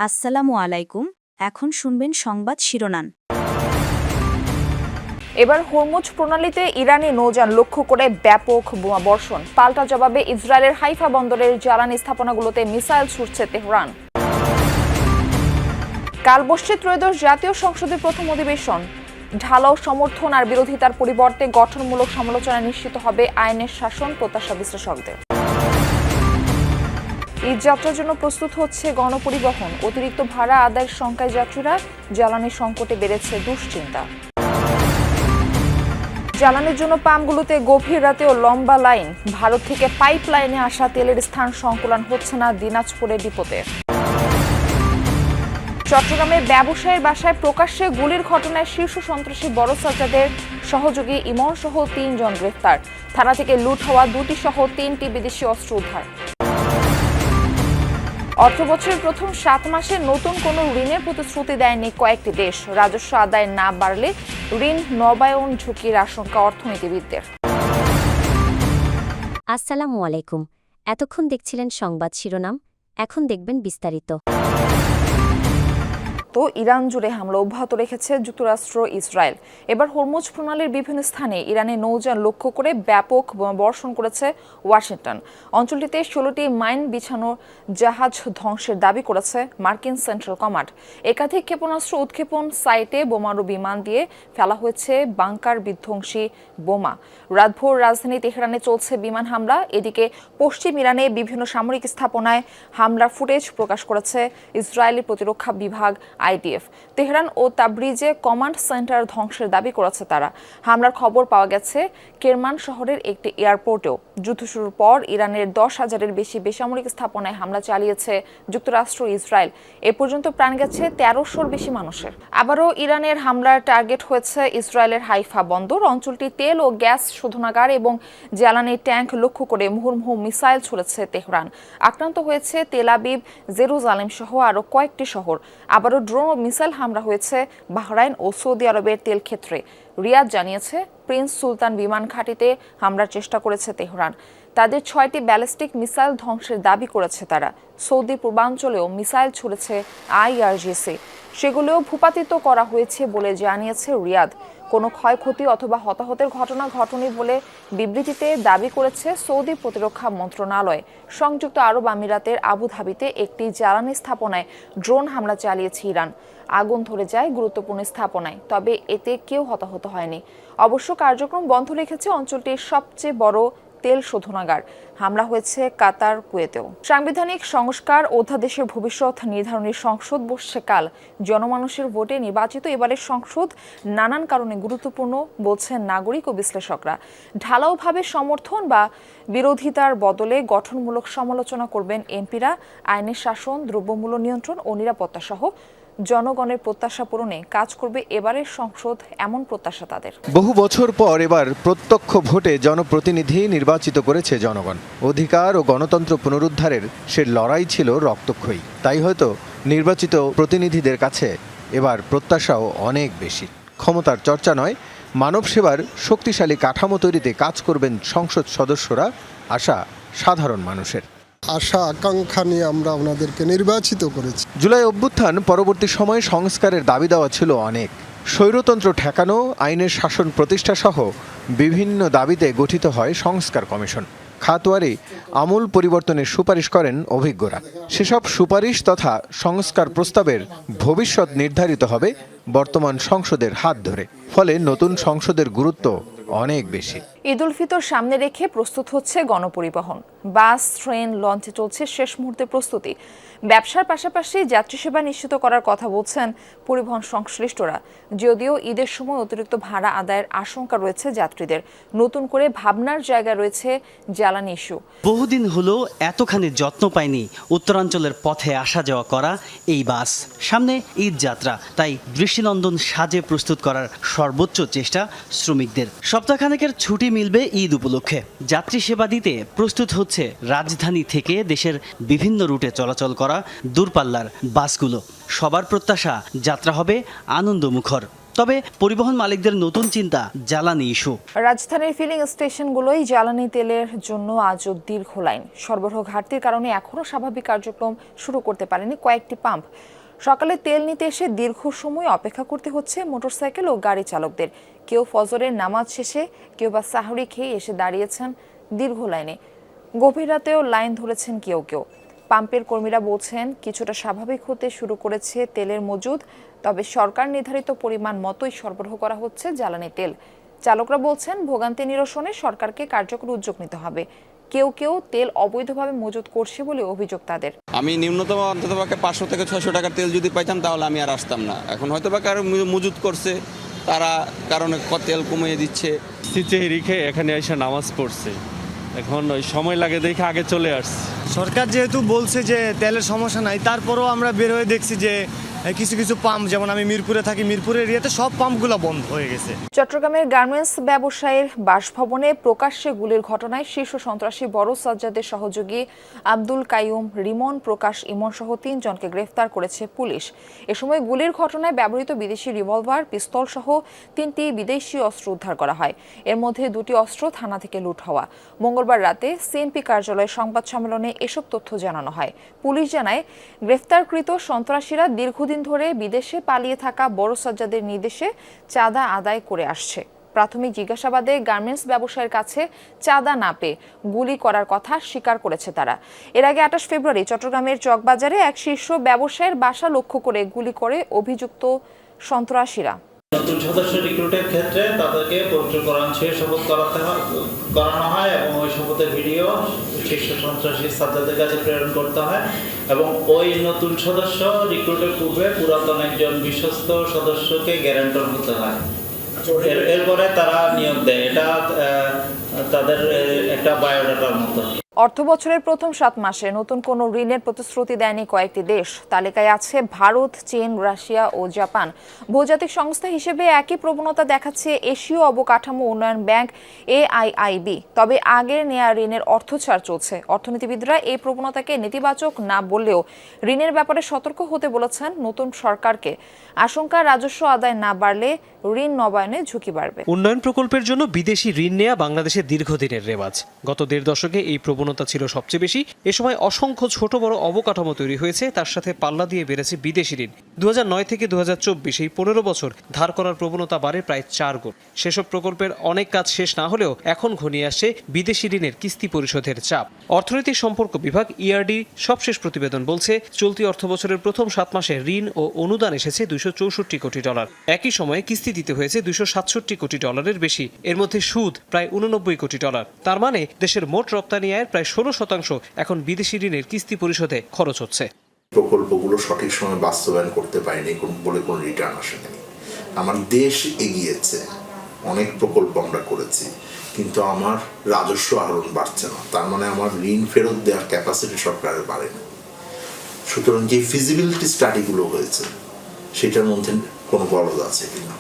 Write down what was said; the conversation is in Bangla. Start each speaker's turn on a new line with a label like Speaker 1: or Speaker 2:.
Speaker 1: আসসালামু আলাইকুম। এখন শুনবেন সংবাদ শিরোনাম।
Speaker 2: এবার হরমুজ প্রণালীতে ইরানি নৌযান লক্ষ্য করে ব্যাপক বোমা বর্ষণ। পাল্টা জবাবে ইসরায়েলের হাইফা বন্দরের জ্বালানি স্থাপনাগুলোতে মিসাইল ছুড়ছে তেহরান। কাল বসছে ত্রয়োদশ জাতীয় সংসদের প্রথম অধিবেশন। ঢালাও সমর্থন আর বিরোধিতার পরিবর্তে গঠনমূলক সমালোচনা নিশ্চিত হবে আইনের শাসন, প্রত্যাশা বিশ্লেষকদের। ঈদ যাত্রার জন্য প্রস্তুত হচ্ছে গণপরিবহন। অতিরিক্ত ভাড়া আদায়ের শঙ্কায় যাত্রীরা, জ্বালানি সংকটে বেড়েছে দুশ্চিন্তা। জ্বালানির জন্য পাম্পগুলোতে গভীর রাতেও লম্বা লাইন। ভারত থেকে পাইপ লাইনে আসা তেলের স্থান সংকুলান হচ্ছে না দিনাজপুরের ডিপোতে। চট্টগ্রামে ব্যবসায়ীর বাসায় প্রকাশ্যে গুলির ঘটনায় শীর্ষ সন্ত্রাসী বড় সাজ্জাদের সহযোগী ইমন সহ ৩ জন গ্রেফতার। থানা থেকে লুট হওয়া ২টি সহ ৩টি বিদেশি অস্ত্র উদ্ধার। অর্থবছরের প্রথম ৭ মাসে নতুন কোনো ঋণের প্রতিশ্রুতি দেয়নি কয়েকটি দেশ। রাজস্ব আদায় না বাড়লে ঋণ নবায়ন ঝুঁকির আশঙ্কা অর্থনীতিবিদদের।
Speaker 3: আসসালামু আলাইকুম। এতক্ষণ দেখছিলেন সংবাদ শিরোনাম, এখন দেখবেন বিস্তারিত।
Speaker 2: তো ইরান জুড়ে হামলা অব্যাহত রেখেছে যুক্তরাষ্ট্র, ইসরায়েল। এবার হরমুজ প্রণালীর বিভিন্ন স্থানে ইরানের নৌযান লক্ষ্য করে ব্যাপক বর্ষণ করেছে ওয়াশিংটন। অঞ্চলটিতে 16টি মাইন বিছানো জাহাজ ধ্বংসের দাবি করেছে মার্কিন সেন্ট্রাল কমান্ড। একাধিক ক্ষেপণাস্ত্র উৎক্ষেপণ সাইটে বোমারু বিমান দিয়ে ফেলা হয়েছে বাংকার বিধ্বংসী বোমা। রাতভর রাজধানী তেহরানে চলছে বিমান হামলা। এদিকে পশ্চিম ইরানে বিভিন্ন সামরিক স্থাপনায় হামলার ফুটেজ প্রকাশ করেছে ইসরায়েলি প্রতিরক্ষা বিভাগ আইডিএফ। তেহরান ও তাবরিজে কমান্ড সেন্টার ধ্বংসের দাবি করেছে তারা। হামলার খবর পাওয়া গেছে কেরমান শহরের একটি এয়ারপোর্টেও। যুদ্ধ শুরুর পর ইরানের 10,000-এর বেশি বেসামরিক স্থাপনায় হামলা চালিয়েছে যুক্তরাষ্ট্র, ইসরায়েল। এ পর্যন্ত প্রাণ গেছে 1300-র বেশি মানুষের। আবারও ইরানের হামলার টার্গেট হয়েছে ইসরায়েলের হাইফা বন্দর। অঞ্চলটি তেল ও গ্যাস শোধনাগার এবং জ্বালানি ট্যাঙ্ক লক্ষ্য করে মুহুর্মুহু মিসাইল ছুড়েছে তেহরান। আক্রান্ত হয়েছে তেল আবিব, জেরুজালেম সহ আরও কয়েকটি শহর। আবারও ড্রোন ও মিসাইল হামলা হয়েছে বাহরাইন ও সৌদি আরবের তেল ক্ষেত্রে। রিয়াদ জানিয়েছে প্রিন্স সুলতান বিমান ঘাঁটিতে হামলার চেষ্টা করেছে তেহরান। তাদের 6টি ব্যালিস্টিক মিসাইল ধ্বংসের দাবি করেছে তারা। সৌদি পূর্বাঞ্চলেও মিসাইল ছুড়েছে আইআরজিসি। সেগুলোও ভূপাতিত করা হয়েছে বলে জানিয়েছে রিয়াদ। কোনো ক্ষয়ক্ষতি অথবা হতাহতের ঘটনা ঘটেনি বলে বিবৃতিতে দাবি করেছে সৌদি প্রতিরক্ষা মন্ত্রণালয়। সংযুক্ত আরব আমিরাতের আবুধাবিতে একটি জ্বালানি স্থাপনায় ড্রোন হামলা চালিয়েছে ইরান। আগুন ধরে যায় গুরুত্বপূর্ণ স্থাপনায়, তবে এতে কেউ হতাহত হয়নি। অবশ্য কার্যক্রম বন্ধ রেখেছে অঞ্চলটির সবচেয়ে বড় তেল শোধনাগার। হামলা হয়েছে কাতার, কুয়েতেও। সাংবিধানিক সংস্কার অধ্যাদেশের ভবিষ্যৎ নির্ধারণী সংসদ বসছে কাল। জনমানুষের ভোটে নির্বাচিত এবারের সংসদ নানান কারণে গুরুত্বপূর্ণ বলছেন নাগরিক ও বিশ্লেষকরা। ঢালাওভাবে সমর্থন বা বিরোধিতার বদলে গঠনমূলক সমালোচনা করবেন এমপিরা। আইনের শাসন, দ্রব্যমূল্য নিয়ন্ত্রণ ও নিরাপত্তা সহ জনগণের প্রত্যাশা পূরণে কাজ করবে এবারের সংসদ, এমন প্রত্যাশা তাদের।
Speaker 4: বহু বছর পর এবার প্রত্যক্ষ ভোটে জনপ্রতিনিধি নির্বাচিত করেছে জনগণ। অধিকার ও গণতন্ত্র পুনরুদ্ধারের সে লড়াই ছিল রক্তক্ষয়ী। তাই হয়তো নির্বাচিত প্রতিনিধিদের কাছে এবার প্রত্যাশাও অনেক বেশি। ক্ষমতার চর্চা নয়, মানব সেবার শক্তিশালী কাঠামো তৈরিতে কাজ করবেন সংসদ সদস্যরা, আশা সাধারণ মানুষের।
Speaker 5: আশা আকাঙ্ক্ষা নিয়ে আমরা ওনাদেরকে নির্বাচিত করেছি।
Speaker 4: জুলাই অভ্যুত্থান পরবর্তী সময়ে সংস্কারের দাবি দেওয়া ছিল অনেক। স্বৈরতন্ত্র ঠেকানো, আইনের শাসন প্রতিষ্ঠা সহ বিভিন্ন দাবিতে গঠিত হয় সংস্কার কমিশন। খাতওয়ারি আমূল পরিবর্তনের সুপারিশ করেন অভিজ্ঞরা। সেসব সুপারিশ তথা সংস্কার প্রস্তাবের ভবিষ্যৎ নির্ধারিত হবে বর্তমান সংসদের হাত ধরে। ফলে নতুন সংসদের গুরুত্ব অনেক বেশি।
Speaker 2: ঈদ উল ফিতর সামনে রেখে প্রস্তুত হচ্ছে গণপরিবহন। বাস, ট্রেন, লঞ্চে চলছে শেষ মুহূর্তের প্রস্তুতি। ব্যবসার পাশাপাশি যাত্রী সেবা নিশ্চিত করার কথা বলছেন পরিবহন সংশ্লিষ্টরা। যদিও ঈদের সময় অতিরিক্ত ভাড়া আদায়ের আশঙ্কা রয়েছে যাত্রীদের। নতুন করে ভাবনার জায়গা রয়েছে জ্বালানি ইস্যু।
Speaker 6: বহুদিন হলো এতখানি যত্ন পায়নি উত্তরাঞ্চলের পথে আসা যাওয়া করা এই বাস। সামনে ঈদ যাত্রা, তাই দৃষ্টিনন্দন সাজে প্রস্তুত করার সর্বোচ্চ চেষ্টা শ্রমিকদের। সপ্তাহখানেকের ছুটি মিলবে ঈদ উপলক্ষে। যাত্রী সেবা দিতে প্রস্তুত হচ্ছে রাজধানী থেকে দেশের বিভিন্ন রুটে চলাচল করা দূরপাল্লার বাসগুলো। সবার প্রত্যাশা যাত্রা হবে আনন্দমুখর। তবে পরিবহন মালিকদের নতুন চিন্তা জ্বালানি ইস্যু।
Speaker 2: রাজধানীর ফিলিং স্টেশনগুলোই জ্বালানি তেলের জন্য আজও দীর্ঘ লাইন। সরবরাহ ঘাটতির কারণে এখনও স্বাভাবিক কার্যক্রম শুরু করতে পারেনি কয়েকটি পাম্প। সকালে তেল নিতে এসে দীর্ঘ সময় অপেক্ষা করতে হচ্ছে মোটরসাইকেল ও গাড়ি চালকদের। কেউ ফজরের নামাজ শেষে, কেউ বা সাহরি খেয়ে এসে দাঁড়িয়েছেন দীর্ঘ লাইনে। গভীর রাতেও লাইন ধরেছেন কেউ কেউ। পাম্পের কর্মীরা বলছেন কিছুটা স্বাভাবিক হতে শুরু করেছে তেলের মজুদ, তবে সরকার নির্ধারিত পরিমাণ মতোই সরবরাহ করা হচ্ছে জ্বালানি তেল। চালকরা বলছেন ভোগান্তি নিরসনে সরকারকে কার্যকর উদ্যোগ নিতে হবে। কেউ কেউ তেল অবৈধভাবে মজুত করছে বলে অভিযোগ তাদের।
Speaker 7: আমি নিম্নতম অন্ততপক্ষে 500 থেকে 600 টাকার তেল যদি পাইতাম তাহলে আমি আর আসতাম না। এখন হয়তো বা কারো মজুত করছে, তারা কারণে তেল কমিয়ে দিচ্ছে।
Speaker 8: সিচেহরি খেয়ে এখানে এসে নামাজ পড়ছে, এখন ওই সময় লাগে দেখে আগে চলে আসছে।
Speaker 9: সরকার যেহেতু বলছে যে তেলের সমস্যা নাই, তারপরেও আমরা বের হয়ে দেখছি যে কিছু কিছু পাম্প, যেমন আমি মিরপুরে থাকি, মিরপুরের এরিয়াতে সব পাম্পগুলো বন্ধ হয়ে গেছে।
Speaker 2: চট্টগ্রামের গার্মেন্টস ব্যবসায়ীর বাসভবনে প্রকাশ্যে গুলির ঘটনায় শীর্ষ সন্ত্রাসী বড় সাজ্জাদের সহযোগী আব্দুল কাইয়ুম, রিমন, প্রকাশ ইমন সহ 3 জনকে গ্রেফতার করেছে পুলিশ। এ সময় গুলির ঘটনায় ব্যবহৃত বিদেশি রিভলভার, পিস্তল সহ 3টি বিদেশি অস্ত্র উদ্ধার করা হয়। এর মধ্যে 2টি অস্ত্র থানা থেকে লুট হওয়া। মঙ্গলবার রাতে সিএমপি কার্যালয়ে সংবাদ সম্মেলনে এসব তথ্য জানানো হয়। পুলিশ জানায় গ্রেফতারকৃত সন্ত্রাসীরা দীর্ঘদিন ধরে বিদেশে পালিয়ে থাকা বড় সাজ্জাদের নির্দেশে চাঁদা আদায় করে আসছে। প্রাথমিক জিজ্ঞাসাবাদে গার্মেন্টস ব্যবসায়ীর কাছে চাঁদা না পেয়ে গুলি করার কথা স্বীকার করেছে তারা। এর আগে 28 ফেব্রুয়ারি চট্টগ্রামের চকবাজারে এক শীর্ষ ব্যবসায়ীর বাসা লক্ষ্য করে গুলি করে অভিযুক্ত সন্ত্রাসীরা।
Speaker 10: নতুন সদস্য রিক্রুটের ক্ষেত্রে তাদেরকে পবিত্র কোরআন ছুঁয়ে শপথ করানো হয় এবং ওই শপথের ভিডিও শীর্ষ সন্ত্রাসী সাজ্জাদের কাছে প্রেরণ করতে হয় এবং ওই নতুন সদস্য রিক্রুটের পূর্বে পুরাতন একজন বিশ্বস্ত সদস্যকে গ্যারান্টর হতে হয়। এরপরে তারা নিয়োগ দেয়। এটা তাদের একটা বায়োডাটার মতো।
Speaker 2: অর্থ বছরের প্রথম 7 মাসে নতুন কোনো ঋণের প্রতিশ্রুতি দেয়নি কয়েকটি দেশ। তালিকায় আছে ভারত, চীন, রাশিয়া ও জাপান। বহুজাতিক সংস্থা হিসেবে একই প্রবণতা দেখাচ্ছে এশীয় অবকাঠামো উন্নয়ন ব্যাংক AIIB। তবে আগের নেয়া ঋণের অর্থছাড় চলছে। অর্থনীতিবিদরা এই প্রবণতাকে নেতিবাচক না বললেও ঋণের ব্যাপারে সতর্ক হতে বলেছেন নতুন সরকারকে। আশঙ্কা রাজস্ব আদায় না বাড়লে ঋণ নবায়নে ঝুঁকি বাড়বে।
Speaker 11: উন্নয়ন প্রকল্পের জন্য বিদেশি ঋণ নেওয়া বাংলাদেশের দীর্ঘদিনের রেওয়াজ। গত 1.5 দশকে এই প্রবণতা ছিল সবচেয়ে বেশি। এ সময় অসংখ্য ছোট বড় অবকাঠামো তৈরি হয়েছে, তার সাথে পাল্লা দিয়ে বেড়েছে বিদেশি ঋণ। 2009 থেকে 2024 এই 15 বছর ধার করার প্রবণতা বাড়ে প্রায় 4 গুণ। সেসব প্রকল্পের অনেক কাজ শেষ না হলেও এখন ঘনিয়ে আসছে বিদেশি ঋণের কিস্তি পরিশোধের চাপ। অর্থনৈতিক সম্পর্ক বিভাগ ERD সবশেষ প্রতিবেদন বলছে চলতি অর্থ বছরের প্রথম 7 মাসে ঋণ ও অনুদান এসেছে $264 কোটি। একই সময়ে কিস্তি দিতে হয়েছে $267 কোটি বেশি। এর মধ্যে সুদ প্রায় $89 কোটি। তার মানে দেশের মোট রপ্তানি আয়ের প্রায় 16% এখন বিদেশি ঋণের কিস্তি পরিশোধে খরচ হচ্ছে।
Speaker 12: প্রকল্পগুলো সঠিক সময় বাস্তবায়ন করতে পারেনি বলে কোনো রিটার্ন আসেনি। আমার দেশ এগিয়েছে, অনেক প্রকল্প আমরা করেছি, কিন্তু আমার রাজস্ব আহরণ বাড়ছে না। তার মানে আমার ঋণ ফেরত দেওয়ার ক্যাপাসিটি সরকারের বাড়েনি। সুতরাং যে ফিজিবিলিটি স্টাডিগুলো হয়েছে সেটার মধ্যে কোনো গলদ আছে কিনা।